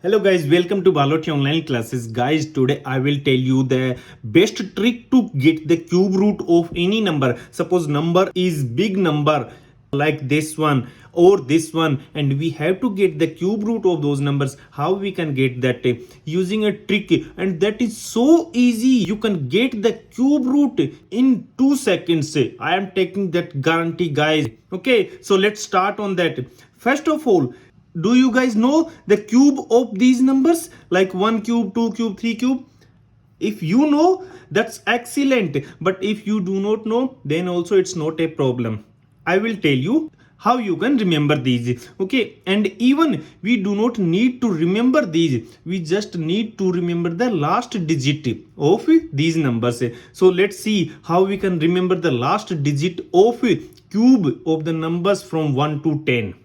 Hello guys, welcome to Baloti online classes. Guys, today I will tell you the best trick to get the cube root of any number. Suppose number is big number like this one or this one, and we have to get the cube root of those numbers. How we can get that? Using a trick, and that is so easy. You can get the cube root in 2 seconds. I am taking that guarantee, guys. Okay, so let's start on that. First of all, do you guys know the cube of these numbers, like 1 cube, 2 cube, 3 cube? If you know, that's excellent, but if you do not know, then also it's not a problem. I will tell you how you can remember these. Okay, and even we do not need to remember these, we just need to remember the last digit of these numbers. So let's see how we can remember the last digit of cube of the numbers from 1 to 10.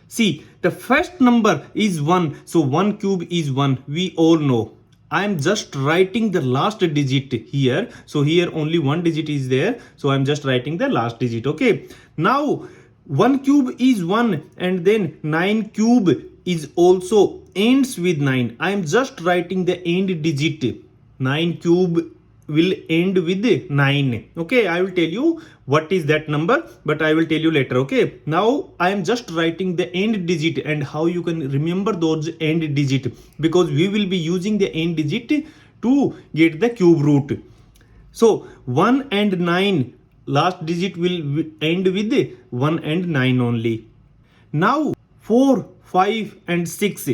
See, the first number is 1. So 1 cube is 1. We all know. I am just writing the last digit here. So here only one digit is there. So I am just writing the last digit. Okay. Now 1 cube is 1, and then 9 cube is also ends with 9. I am just writing the end digit. 9 cube will end with 9. Okay, I will tell you what is that number, but I will tell you later. Okay, now I am just writing the end digit and how you can remember those end digit, because we will be using the end digit to get the cube root. So 1 and 9, last digit will end with 1 and 9 only. Now 4, 5 and 6,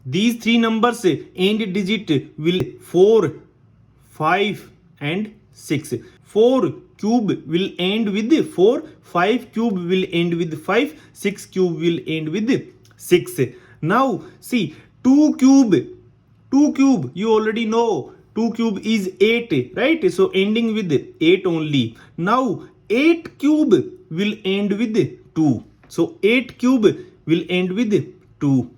these three numbers end digit will 4, 5 and 6. 4 cube will end with 4, 5 cube will end with 5, 6 cube will end with 6. Now see, 2 cube, you already know 2 cube is 8, right? So ending with 8 only. Now 8 cube will end with 2. So 8 cube will end with 2.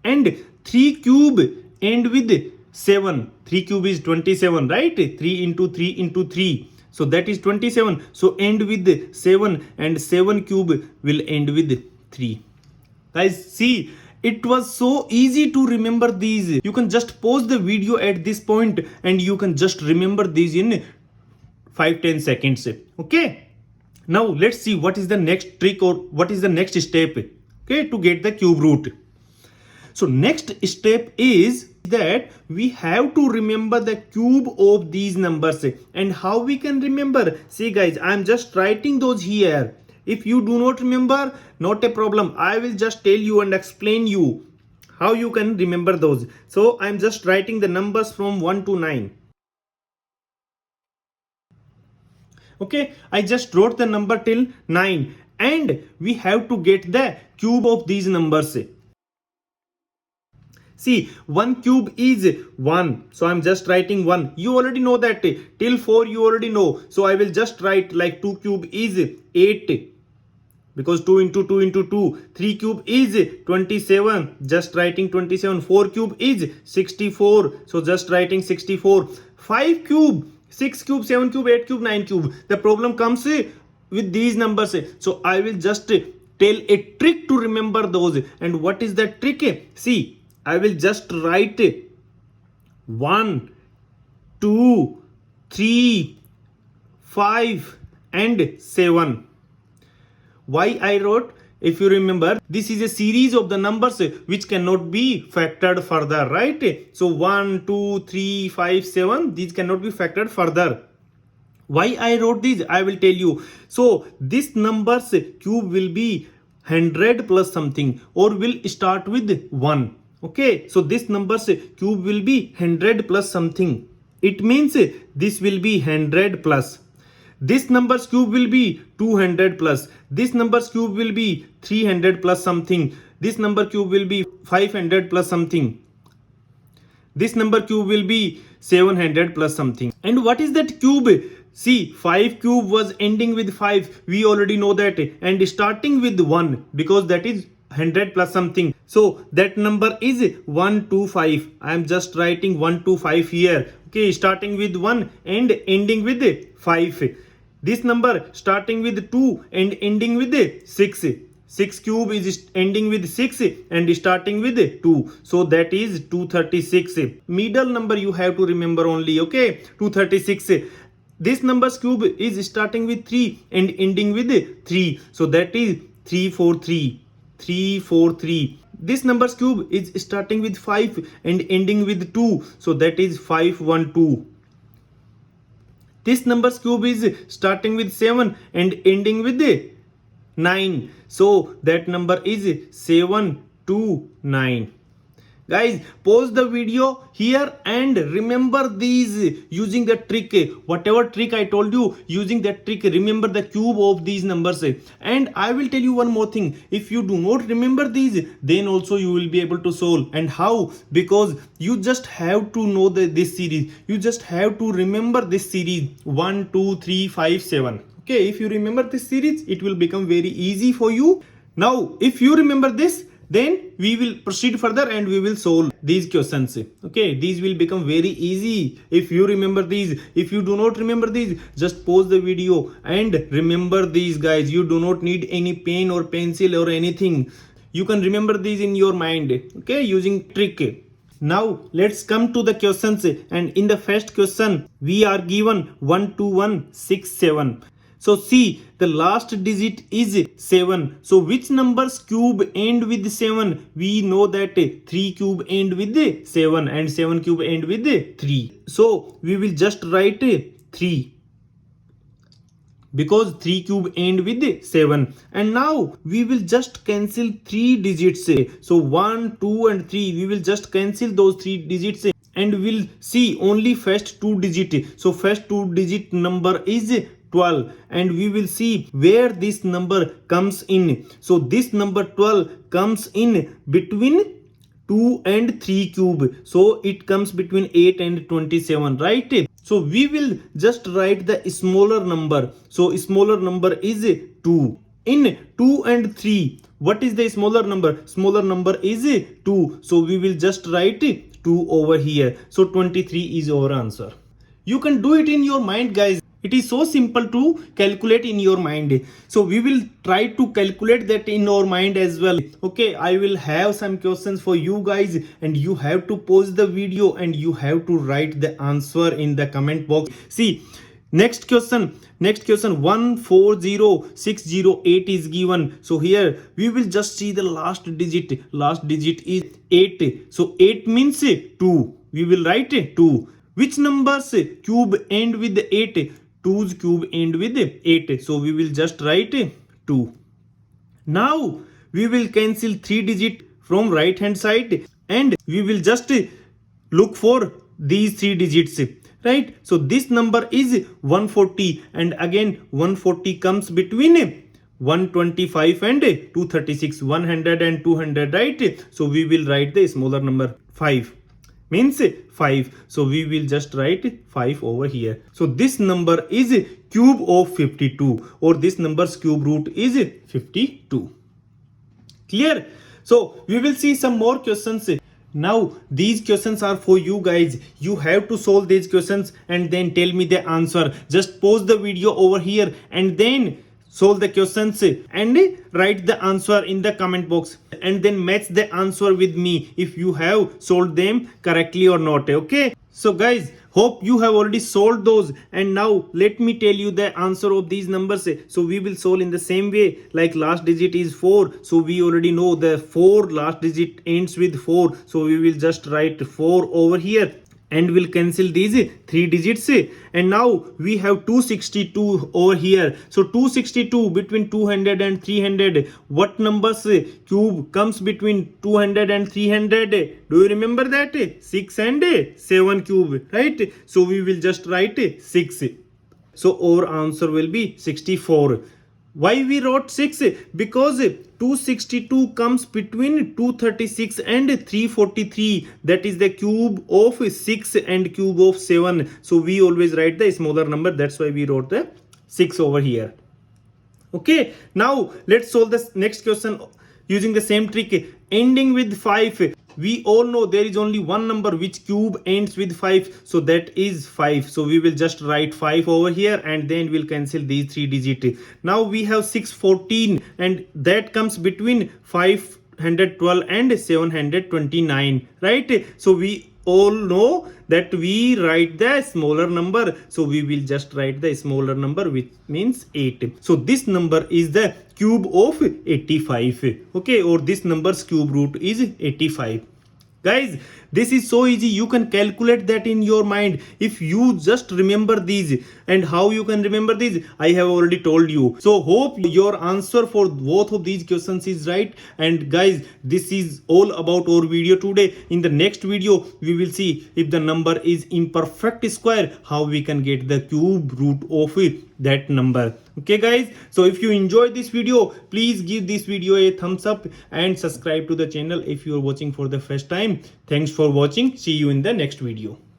And 3 cube end with 7. 3 cube is 27, right? 3 into 3 into 3. So that is 27. So end with 7, and 7 cube will end with 3. Guys, see, it was so easy to remember these. You can just pause the video at this point and you can just remember these in 5-10 seconds. Okay. Now let's see what is the next trick, or what is the next step, okay, to get the cube root. So next step is that we have to remember the cube of these numbers. And how we can remember? See guys, I am just writing those here. If you do not remember, not a problem. I will just tell you and explain you how you can remember those. So I am just writing the numbers from 1 to 9. Okay, I just wrote the number till 9, and we have to get the cube of these numbers. See, 1 cube is 1. So I'm just writing 1. You already know that. Till 4 you already know. So I will just write like 2 cube is 8. Because 2 into 2 into 2. 3 cube is 27. Just writing 27. 4 cube is 64. So just writing 64. 5 cube, 6 cube, 7 cube, 8 cube, 9 cube. The problem comes with these numbers. So I will just tell a trick to remember those. And what is that trick? See, I will just write 1, 2, 3, 5 and 7. Why I wrote? If you remember, this is a series of the numbers which cannot be factored further, right? So 1, 2, 3, 5, 7, these cannot be factored further. Why I wrote these? I will tell you. So this number's cube will be 100 plus something, or will start with 1. Okay, so this number's cube will be 100 plus something. It means this will be 100 plus. This number's cube will be 200 plus. This number's cube will be 300 plus something. This number cube will be 500 plus something. This number cube will be 700 plus something. And what is that cube? See, 5 cube was ending with 5. We already know that. And starting with 1, because that is 100 plus something. So that number is 125. I am just writing 125 here. Okay, starting with 1 and ending with 5. This number starting with 2 and ending with 6. 6 cube is ending with 6 and starting with 2. So that is 236. Middle number you have to remember only, okay? 236. This number's cube is starting with 3 and ending with 3. So that is 343. 343. This number's cube is starting with 5 and ending with 2. So that is 512. This number's cube is starting with 7 and ending with 9. So that number is 729. Guys, pause the video here and remember these using the trick. Whatever trick I told you, using that trick, remember the cube of these numbers. And I will tell you one more thing. If you do not remember these, then also you will be able to solve. And how? Because you just have to know this series. You just have to remember this series 1, 2, 3, 5, 7. Okay, if you remember this series, it will become very easy for you. Now, if you remember this, then we will proceed further and we will solve these questions. Okay, these will become very easy if you remember these. If you do not remember these, just pause the video and remember these, guys. You do not need any pen or pencil or anything. You can remember these in your mind, okay, using trick. Now let's come to the questions, and in the first question we are given 12167. So see, the last digit is 7. So which number's cube end with 7? We know that 3 cube end with 7 and 7 cube end with 3. So we will just write 3. Because 3 cube end with 7. And now we will just cancel 3 digits. So 1, 2 and 3. We will just cancel those 3 digits. And we'll see only first 2 digit. So first 2 digit number is 12, and we will see where this number comes in. So this number 12 comes in between 2 and 3 cube. So it comes between 8 and 27, right? So we will just write the smaller number. So smaller number is 2. In 2 and 3, what is the smaller number? Smaller number is 2. So we will just write 2 over here. So 23 is our answer. You can do it in your mind, guys. It is so simple to calculate in your mind. So we will try to calculate that in our mind as well. Okay, I will have some questions for you guys, and you have to pause the video and you have to write the answer in the comment box. See, next question 140608 is given. So here we will just see the last digit. Last digit is 8. So 8 means 2. We will write 2. Which numbers cube end with 8? 2's cube end with 8. So we will just write 2. Now we will cancel 3 digit from right hand side and we will just look for these 3 digits. Right? So this number is 140, and again 140 comes between 125 and 236, 100 and 200, right? So we will write the smaller number 5. Means 5. So we will just write 5 over here. So this number is cube of 52, or this number's cube root is 52. Clear? So we will see some more questions. Now these questions are for you guys. You have to solve these questions and then tell me the answer. Just pause the video over here and then solve the questions and write the answer in the comment box, and then match the answer with me if you have solved them correctly or not. Okay, so guys, hope you have already solved those, and now let me tell you the answer of these numbers. So we will solve in the same way, like last digit is 4, so we already know the 4 last digit ends with 4, so we will just write 4 over here and we'll cancel these 3 digits. And now we have 262 over here. So 262 between 200 and 300. What numbers cube comes between 200 and 300? Do you remember that? 6 and 7 cube, right? So we will just write 6. So our answer will be 64. Why we wrote 6? Because 262 comes between 236 and 343. That is the cube of 6 and cube of 7. So we always write the smaller number. That's why we wrote the 6 over here. Okay, now let's solve this next question using the same trick. Ending with 5. We all know there is only one number which cube ends with 5, so that is 5. So we will just write 5 over here and then we'll cancel these 3 digits. Now we have 614 and that comes between 512 and 729, right? So we all know that we write the smaller number, so we will just write the smaller number, which means 8. So this number is the cube of 85, okay, or this number's cube root is 85. Guys, this is so easy. You can calculate that in your mind if you just remember these. And how you can remember these, I have already told you. So hope your answer for both of these questions is right. And guys, this is all about our video today. In the next video we will see if the number is imperfect square, how we can get the cube root of that number. Okay guys, so if you enjoyed this video, please give this video a thumbs up and subscribe to the channel if you are watching for the first time. Thanks for watching. See you in the next video.